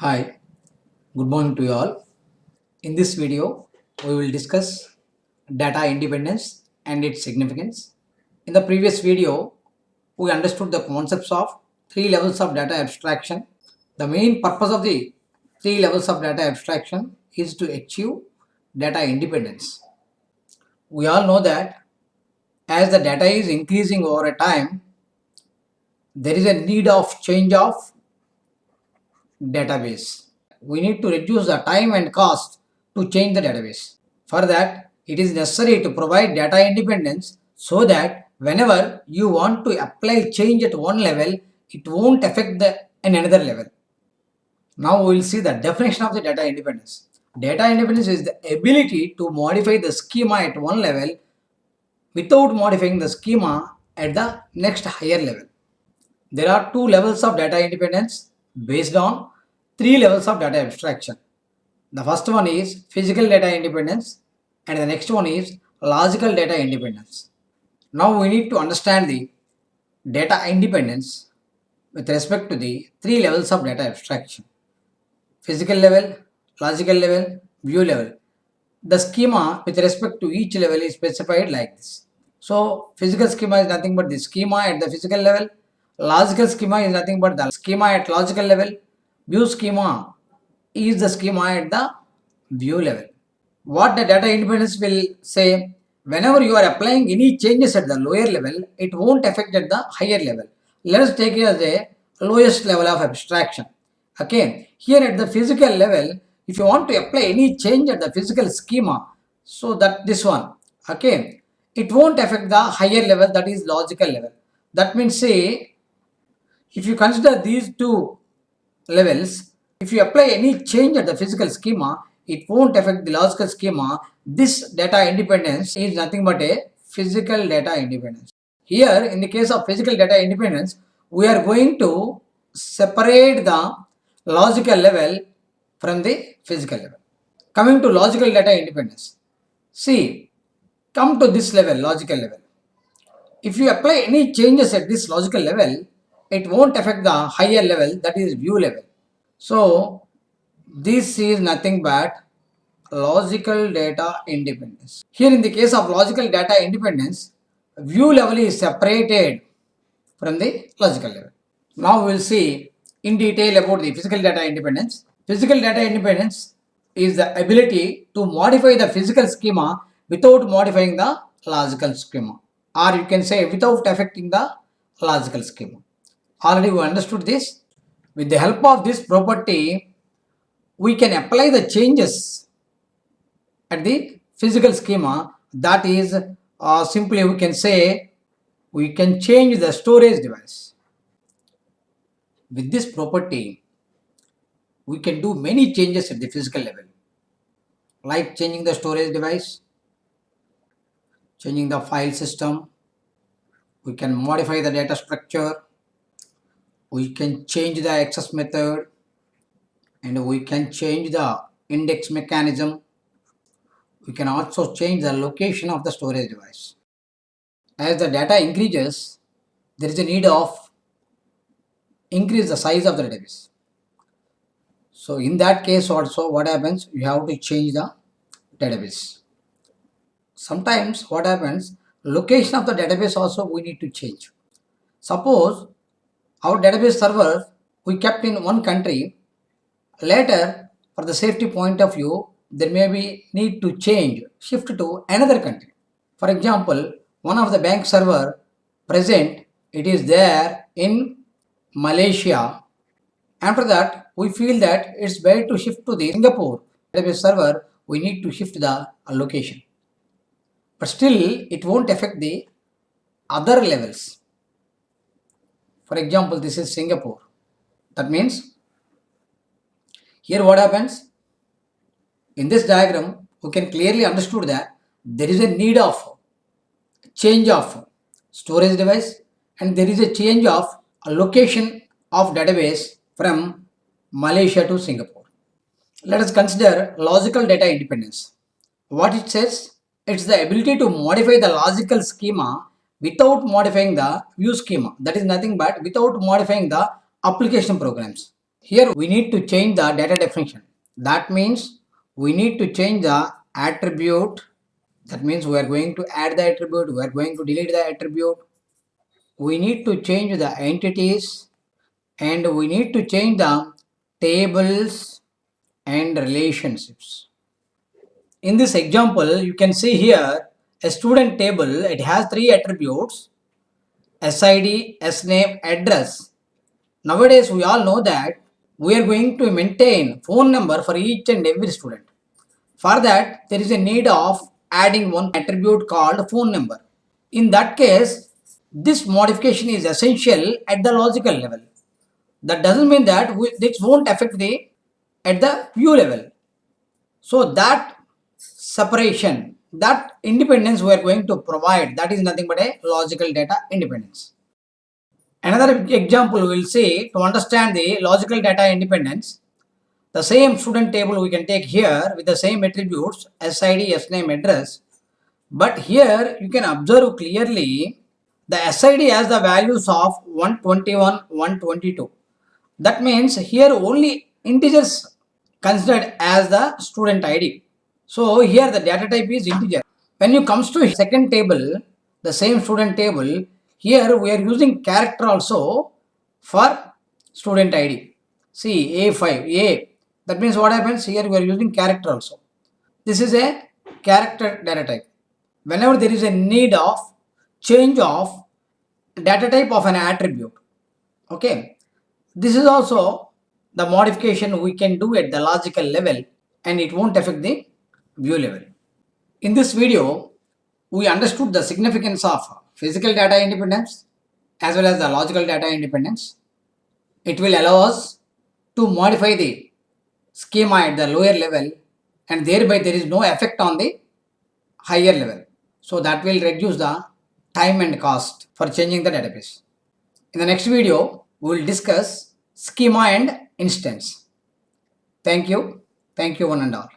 Hi, good morning to you all. In this video, we will discuss data independence and its significance. In the previous video, we understood the concepts of three levels of data abstraction. The main purpose of the three levels of data abstraction is to achieve data independence. We all know that as the data is increasing over a time, there is a need of change of database. We need to reduce the time and cost to change the database. For that, it is necessary to provide data independence so that whenever you want to apply change at one level, it won't affect another level. Now we will see the definition of the data independence. Data independence is the ability to modify the schema at one level without modifying the schema at the next higher level. There are two levels of data independence based on three levels of data abstraction. The first one is physical data independence and the next one is logical data independence. Now we need to understand the data independence with respect to the three levels of data abstraction: physical level, logical level, view level. The schema with respect to each level is specified like this. So physical schema is nothing but the schema at the physical level. Logical schema is nothing but the schema at logical level. View schema is the schema at the view level. What the data independence will say, whenever you are applying any changes at the lower level, it won't affect at the higher level. Let us take it as a lowest level of abstraction. Okay, here at the physical level, if you want to apply any change at the physical schema, so that this one, okay, it won't affect the higher level, that is logical level. That means, say, if you consider these two levels, if you apply any change at the physical schema, it won't affect the logical schema. This data independence is nothing but a physical data independence. Here, in the case of physical data independence, we are going to separate the logical level from the physical level. Coming to logical data independence. See, come to this level, logical level. If you apply any changes at this logical level, it won't affect the higher level, that is view level. So this is nothing but logical data independence. Here in the case of logical data independence, view level is separated from the logical level. Now we will see in detail about the physical data independence. Physical data independence is the ability to modify the physical schema without modifying the logical schema, or you can say without affecting the logical schema. Already we understood this. With the help of this property, we can apply the changes at the physical schema. That is, simply we can say we can change the storage device. With this property, we can do many changes at the physical level, like changing the storage device, changing the file system, we can modify the data structure, we can change the access method, and we can change the index mechanism. We can also change the location of the storage device. As the data increases, there is a need of increase the size of the database. So in that case also, what happens, you have to change the database. Sometimes what happens, location of the database also we need to change. Suppose our database server we kept in one country, later for the safety point of view there may be need to change, shift to another country. For example, one of the bank server present, it is there in Malaysia. After that, we feel that it's better to shift to the Singapore database server. We need to shift the location, but still it won't affect the other levels. For example, this is Singapore. That means here what happens in this diagram, we can clearly understood that there is a need of change of storage device and there is a change of location of database from Malaysia to Singapore. Let us consider logical data independence. What it says, it's the ability to modify the logical schema without modifying the view schema. That is nothing but without modifying the application programs. Here we need to change the data definition. That means we need to change the attribute. That means we are going to add the attribute, we are going to delete the attribute. We need to change the entities and we need to change the tables and relationships. In this example, you can see here a student table. It has three attributes: SID, SNAME, address. Nowadays, we all know that we are going to maintain phone number for each and every student. For that, there is a need of adding one attribute called phone number. In that case, this modification is essential at the logical level. That doesn't mean that this won't affect the at the view level. So that separation, that independence we are going to provide, that is nothing but a logical data independence. Another example we will see to understand the logical data independence. The same student table we can take here with the same attributes SID, SNAME, address. But here you can observe clearly the SID has the values of 121, 122. That means here only integers considered as the student ID. So here the data type is integer. When you comes to second table, the same student table, here we are using character also for student ID. See A5, A. That means what happens here we are using character also. This is a character data type. Whenever there is a need of change of data type of an attribute, okay, this is also the modification we can do at the logical level and it won't affect the view level. In this video, we understood the significance of physical data independence as well as the logical data independence. It will allow us to modify the schema at the lower level and thereby there is no effect on the higher level. So that will reduce the time and cost for changing the database. In the next video, we will discuss schema and instance. Thank you. Thank you one and all.